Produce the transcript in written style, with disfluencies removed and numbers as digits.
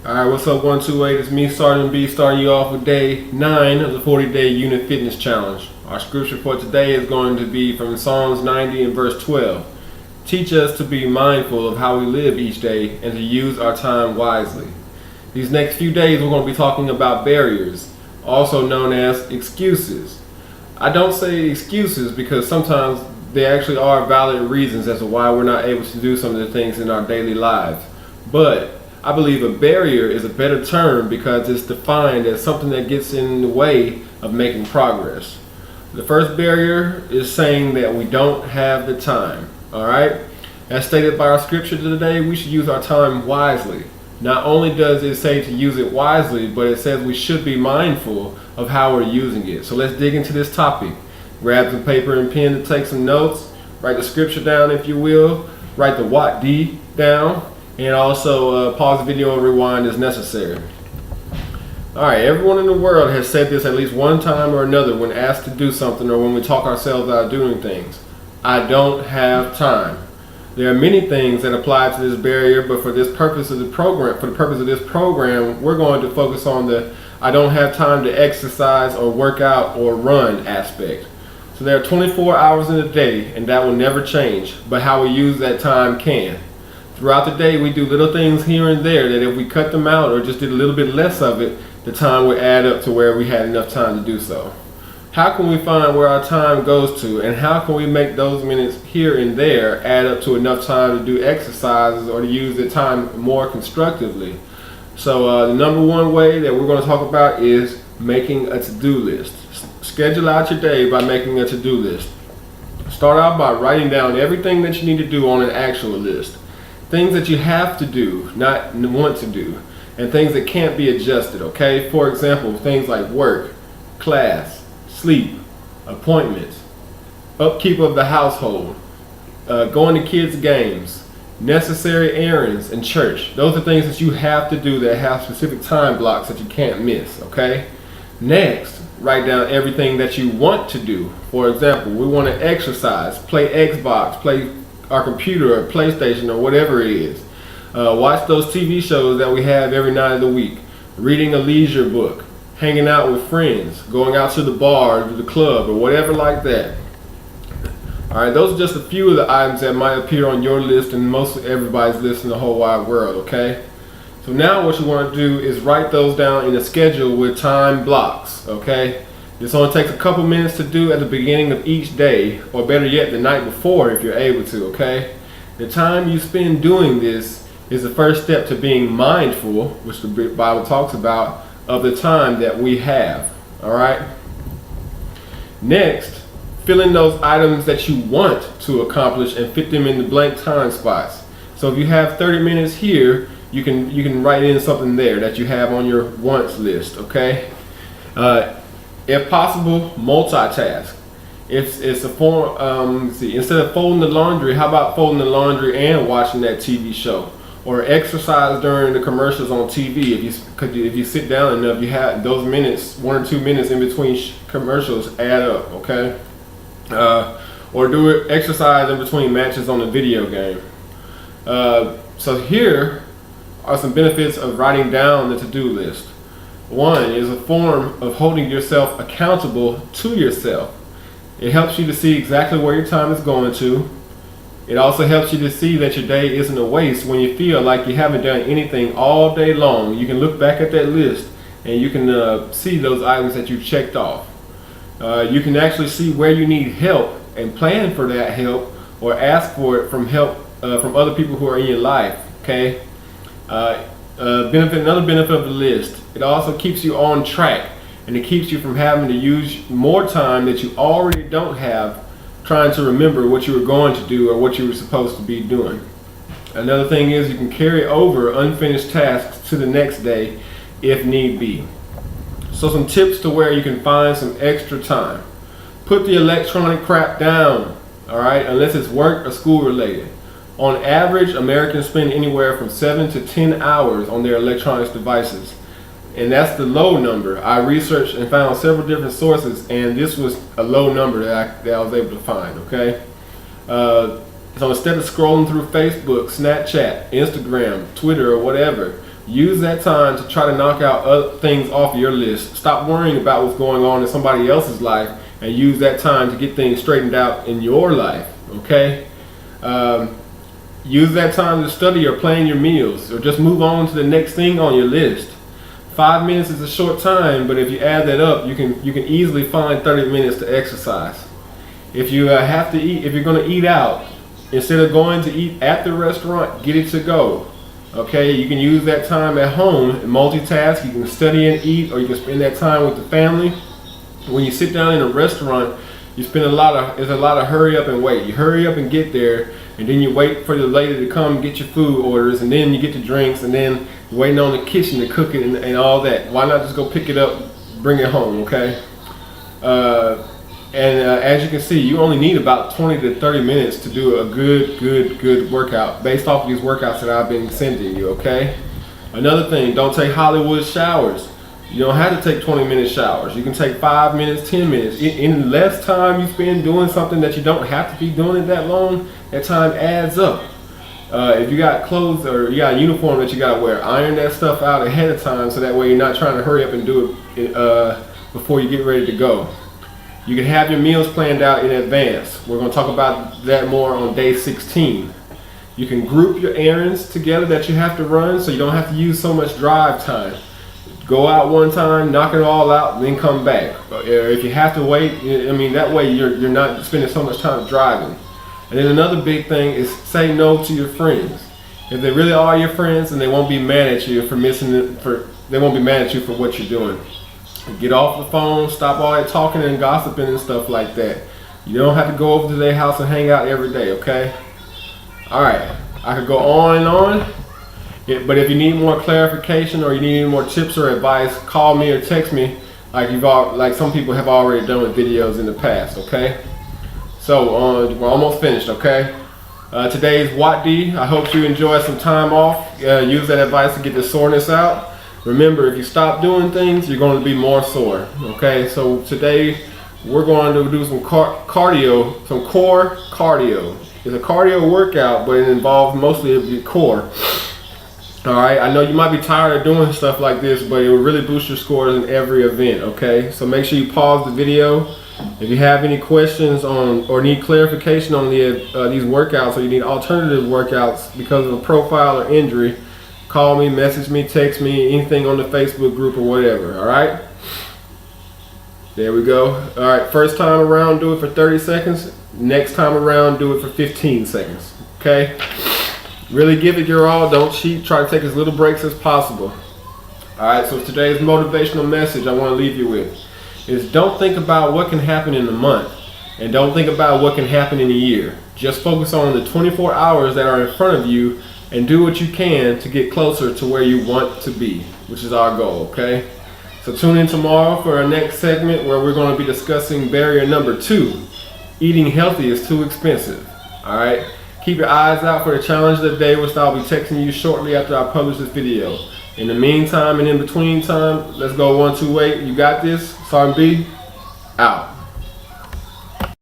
Alright, what's up 128? It's me, Sergeant B, starting you off with day 9 of the 40-day unit fitness challenge. Our scripture for today is going to be from Psalms 90 and verse 12. Teach us to be mindful of how we live each day and to use our time wisely. These next few days we're going to be talking about barriers, also known as excuses. I don't say excuses because sometimes they actually are valid reasons as to why we're not able to do some of the things in our daily lives. But I believe a barrier is a better term because it's defined as something that gets in the way of making progress. The first barrier is saying that we don't have the time. Alright? As stated by our scripture today, we should use our time wisely. Not only does it say to use it wisely, but it says we should be mindful of how we're using it. So let's dig into this topic. Grab some paper and pen to take some notes. Write the scripture down if you will. Write the what D down. And also pause the video and rewind as necessary. Alright, everyone in the world has said this at least one time or another when asked to do something or when we talk ourselves out of doing things. I don't have time. There are many things that apply to this barrier, but for this purpose of the program, we're going to focus on the I don't have time to exercise or work out or run aspect. So there are 24 hours in a day, and that will never change, but how we use that time can. Throughout the day, we do little things here and there that if we cut them out or just did a little bit less of it, the time would add up to where we had enough time to do so. How can we find where our time goes to, and how can we make those minutes here and there add up to enough time to do exercises or to use the time more constructively? So the number one way that we're going to talk about is making a to-do list. Schedule out your day by making a to-do list. Start out by writing down everything that you need to do on an actual list. Things that you have to do, not want to do, and things that can't be adjusted, okay? For example, things like work, class, sleep, appointments, upkeep of the household, going to kids' games, necessary errands, and church. Those are things that you have to do that have specific time blocks that you can't miss, okay? Next, write down everything that you want to do. For example, we want to exercise, play Xbox, play our computer or PlayStation or whatever it is. Watch those TV shows that we have every night of the week. Reading a leisure book. Hanging out with friends. Going out to the bar or to the club or whatever like that. Alright, those are just a few of the items that might appear on your list and most of everybody's list in the whole wide world, okay? So now what you want to do is write those down in a schedule with time blocks, okay? This only takes a couple minutes to do at the beginning of each day, or better yet, the night before if you're able to, okay? The time you spend doing this is the first step to being mindful, which the Bible talks about, of the time that we have, all right? Next, fill in those items that you want to accomplish and fit them in the blank time spots. So if you have 30 minutes here, you can write in something there that you have on your wants list, okay? If possible, multitask. It's a form. Instead of folding the laundry, how about folding the laundry and watching that TV show, or exercise during the commercials on TV? If you sit down enough, you have those minutes, 1 or 2 minutes in between commercials, add up. Okay, or do it exercise in between matches on a video game. So here are some benefits of writing down the to-do list. One is a form of holding yourself accountable to yourself. It helps you to see exactly where your time is going to. It also helps you to see that your day isn't a waste when you feel like you haven't done anything all day long. You can look back at that list and you can see those items that you've checked off. You can actually see where you need help and plan for that help or ask for it from other people who are in your life, okay? Another benefit of the list, it also keeps you on track, and it keeps you from having to use more time that you already don't have trying to remember what you were going to do or what you were supposed to be doing. Another thing is you can carry over unfinished tasks to the next day if need be. So some tips to where you can find some extra time. Put the electronic crap down, alright, unless it's work or school related. On average, Americans spend anywhere from 7 to 10 hours on their electronics devices. And that's the low number. I researched and found several different sources, and this was a low number that I was able to find, okay? So instead of scrolling through Facebook, Snapchat, Instagram, Twitter, or whatever, Use that time to try to knock out other things off your list. Stop worrying about what's going on in somebody else's life and use that time to get things straightened out in your life, okay? Use that time to study or plan your meals, or just move on to the next thing on your list. 5 minutes is a short time, but if you add that up, you can easily find 30 minutes to exercise. If you have to eat, if you're going to eat out, instead of going to eat at the restaurant, get it to go. Okay, you can use that time at home and multitask. You can study and eat, or you can spend that time with the family. When you sit down in a restaurant, you spend there's a lot of hurry up and wait. You hurry up and get there, and then you wait for the lady to come get your food orders, and then you get the drinks, and then you're waiting on the kitchen to cook it and all that. Why not just go pick it up, bring it home, okay? As you can see, you only need about 20 to 30 minutes to do a good workout based off of these workouts that I've been sending you, okay? Another thing, don't take Hollywood showers. You don't have to take 20-minute showers. You can take 5 minutes, 10 minutes. In less time you spend doing something that you don't have to be doing it that long, that time adds up. If you got clothes or you got a uniform that you gotta wear, iron that stuff out ahead of time so that way you're not trying to hurry up and do it before you get ready to go. You can have your meals planned out in advance. We're going to talk about that more on day 16. You can group your errands together that you have to run so you don't have to use so much drive time. Go out one time, knock it all out, and then come back. If you have to wait, I mean, that way you're not spending so much time driving. And then another big thing is say no to your friends. If they really are your friends, then they won't be mad at you they won't be mad at you for what you're doing. Get off the phone, stop all that talking and gossiping and stuff like that. You don't have to go over to their house and hang out every day, okay? Alright, I could go on and on, but if you need more clarification or you need more tips or advice, call me or text me like some people have already done with videos in the past, okay? So, we're almost finished, okay? Today's What D. I hope you enjoy some time off. Use that advice to get the soreness out. Remember, if you stop doing things, you're going to be more sore. Okay, so today we're going to do some cardio, some core cardio. It's a cardio workout, but it involves mostly your core. All right, I know you might be tired of doing stuff like this, but it will really boost your scores in every event. Okay, so make sure you pause the video. If you have any questions on or need clarification on these workouts, or you need alternative workouts because of a profile or injury, call me, message me, text me, anything on the Facebook group or whatever, all right? There we go. All right, first time around, do it for 30 seconds. Next time around, do it for 15 seconds, okay? Really give it your all. Don't cheat. Try to take as little breaks as possible. All right, so today's motivational message I want to leave you with is don't think about what can happen in a month, and don't think about what can happen in a year. Just focus on the 24 hours that are in front of you and do what you can to get closer to where you want to be, which is our goal, okay? So tune in tomorrow for our next segment where we're going to be discussing barrier number 2. Eating healthy is too expensive, all right? Keep your eyes out for the challenge of the day, which I'll be texting you shortly after I publish this video. In the meantime and in between time, let's go 1, 2, 8. You got this. Sergeant B, out.